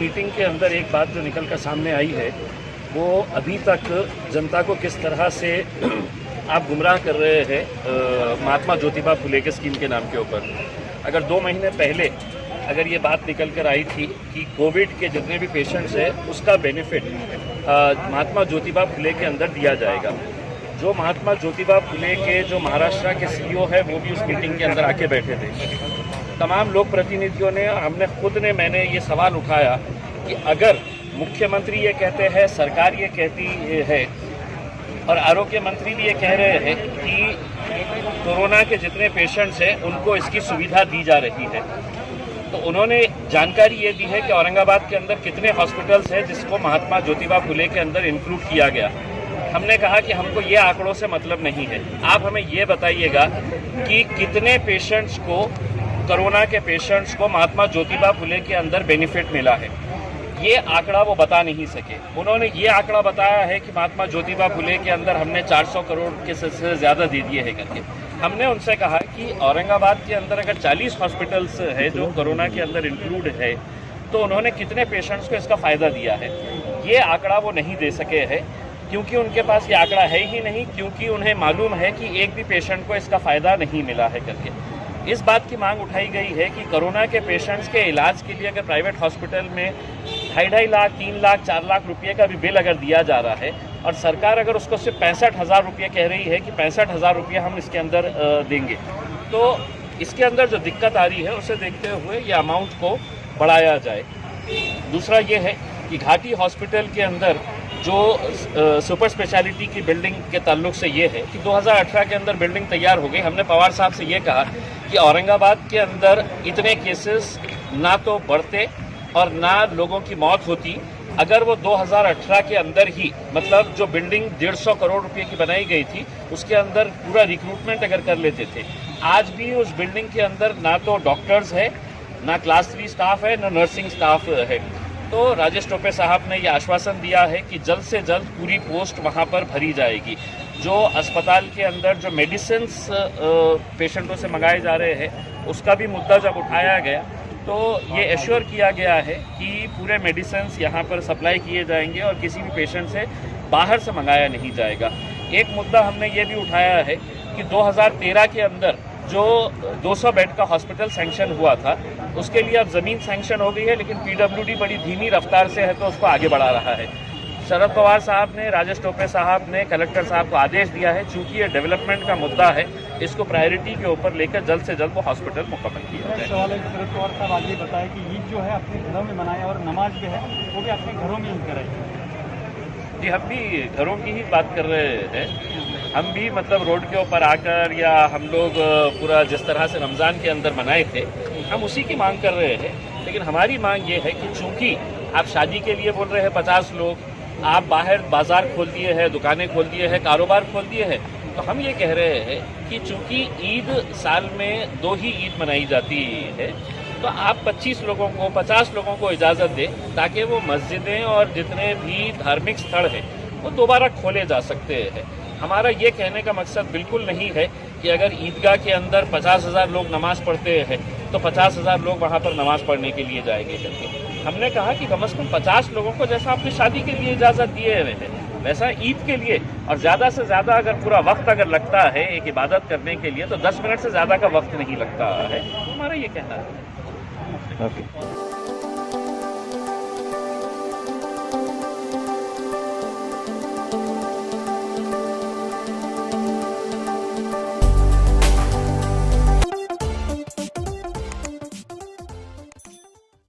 Meeting के अंदर एक बात जो निकल कर सामने आई है वो अभी तक जनता को किस तरह से आप गुमराह कर रहे हैं महात्मा ज्योतिबा फुले के स्कीम के नाम के ऊपर। अगर 2 महीने पहले अगर ये बात निकल कर आई थी कि कोविड के जितने भी पेशेंट्स हैं उसका बेनिफिट महात्मा ज्योतिबा फुले के अंदर दिया जाएगा। जो महात्मा ज्योतिबा फुले के जो महाराष्ट्र के सीईओ है वो भी उस मीटिंग के अंदर आके बैठे थे। तमाम लोक प्रतिनिधियों ने मैंने ये सवाल उठाया कि अगर मुख्यमंत्री ये कहते हैं, सरकार ये कहती है और आरोग्य मंत्री भी ये कह रहे हैं कि कोरोना के जितने पेशेंट्स हैं उनको इसकी सुविधा दी जा रही है, तो उन्होंने जानकारी ये दी है कि औरंगाबाद के अंदर कितने हॉस्पिटल्स हैं जिसको महात्मा ज्योतिबा फुले के अंदर इंक्लूड किया गया। हमने कहा कि हमको ये आंकड़ों से मतलब नहीं है, आप हमें ये बताइएगा कि कितने पेशेंट्स को, कोरोना के पेशेंट्स को महात्मा ज्योतिबा फुले के अंदर बेनिफिट मिला है। ये आंकड़ा वो बता नहीं सके। उन्होंने ये आंकड़ा बताया है कि महात्मा ज्योतिबा फुले के अंदर हमने 400 करोड़ के से ज़्यादा दे दिए हैं करके। हमने उनसे कहा कि औरंगाबाद के अंदर अगर 40 हॉस्पिटल्स है जो कोरोना के अंदर इंक्लूड है तो उन्होंने कितने पेशेंट्स को इसका फ़ायदा दिया है। ये आंकड़ा वो नहीं दे सके हैं क्योंकि उनके पास ये आंकड़ा है ही नहीं, क्योंकि उन्हें मालूम है कि एक भी पेशेंट को इसका फ़ायदा नहीं मिला है करके। इस बात की मांग उठाई गई है कि कोरोना के पेशेंट्स के इलाज के लिए अगर प्राइवेट हॉस्पिटल में 2.5 लाख, 3 लाख, 4 लाख रुपये का भी बिल अगर दिया जा रहा है और सरकार अगर उसको सिर्फ 65,000 रुपये कह रही है कि 65,000 रुपये हम इसके अंदर देंगे, तो इसके अंदर जो दिक्कत आ रही है उसे देखते हुए ये अमाउंट को बढ़ाया जाए। दूसरा ये है कि घाटी हॉस्पिटल के अंदर जो सुपर स्पेशलिटी की बिल्डिंग के ताल्लुक से ये है कि 2018 के अंदर बिल्डिंग तैयार हो गई। हमने पवार साहब से ये कहा कि औरंगाबाद के अंदर इतने केसेस ना तो बढ़ते और ना लोगों की मौत होती अगर वो 2018 के अंदर ही, मतलब जो बिल्डिंग 150 करोड़ रुपए की बनाई गई थी उसके अंदर पूरा रिक्रूटमेंट अगर कर लेते थे। आज भी उस बिल्डिंग के अंदर ना तो डॉक्टर्स है, ना क्लास 3 स्टाफ है, ना नर्सिंग स्टाफ है। तो राजेश टोपे साहब ने ये आश्वासन दिया है कि जल्द से जल्द पूरी पोस्ट वहाँ पर भरी जाएगी। जो अस्पताल के अंदर जो मेडिसिन्स पेशेंटों से मंगाए जा रहे हैं उसका भी मुद्दा जब उठाया गया तो ये एश्योर किया गया है कि पूरे मेडिसिन्स यहाँ पर सप्लाई किए जाएंगे और किसी भी पेशेंट से बाहर से मंगाया नहीं जाएगा। एक मुद्दा हमने ये भी उठाया है कि 2013 के अंदर जो 200 बेड का हॉस्पिटल सैंक्शन हुआ था उसके लिए अब ज़मीन सैंक्शन हो गई है, लेकिन पीडब्ल्यूडी बड़ी धीमी रफ्तार से है तो उसको आगे बढ़ा रहा है। शरद पवार साहब ने, राजेश टोपे साहब ने कलेक्टर साहब को आदेश दिया है, चूंकि ये डेवलपमेंट का मुद्दा है, इसको प्रायोरिटी के ऊपर लेकर जल्द से जल्द वो हॉस्पिटल मुकम्मल किया जाए। सवाल है, शरद पवार साहब आगे बताया कि ईद जो है अपने घरों में मनाएं और नमाज जो है वो भी अपने घरों में ईद कराएं। जी, हम भी घरों की ही बात कर रहे हैं। हम भी मतलब रोड के ऊपर आकर या हम लोग पूरा जिस तरह से रमज़ान के अंदर मनाए थे हम उसी की मांग कर रहे हैं। लेकिन हमारी मांग ये है कि चूंकि आप शादी के लिए बोल रहे हैं 50 लोग, आप बाहर बाजार खोल दिए हैं, दुकानें खोल दिए हैं, कारोबार खोल दिए हैं, तो हम ये कह रहे हैं कि चूंकि ईद साल में 2 ही ईद मनाई जाती है तो आप 25 लोगों को, 50 लोगों को इजाज़त दें ताकि वो मस्जिदें और जितने भी धार्मिक स्थल हैं वो दोबारा खोले जा सकते हैं। हमारा ये कहने का मकसद बिल्कुल नहीं है कि अगर ईदगाह के अंदर 50,000 लोग नमाज़ पढ़ते हैं तो 50,000 लोग वहाँ पर नमाज़ पढ़ने के लिए जाएंगे करके। हमने कहा कि कम से कम 50 लोगों को जैसा आपने शादी के लिए इजाज़त दिए हुए हैं वैसा ईद के लिए, और ज़्यादा से ज़्यादा अगर पूरा वक्त अगर लगता है एक इबादत करने के लिए तो 10 मिनट से ज़्यादा का वक्त नहीं लगता है। हमारा ये कहना है। ओके।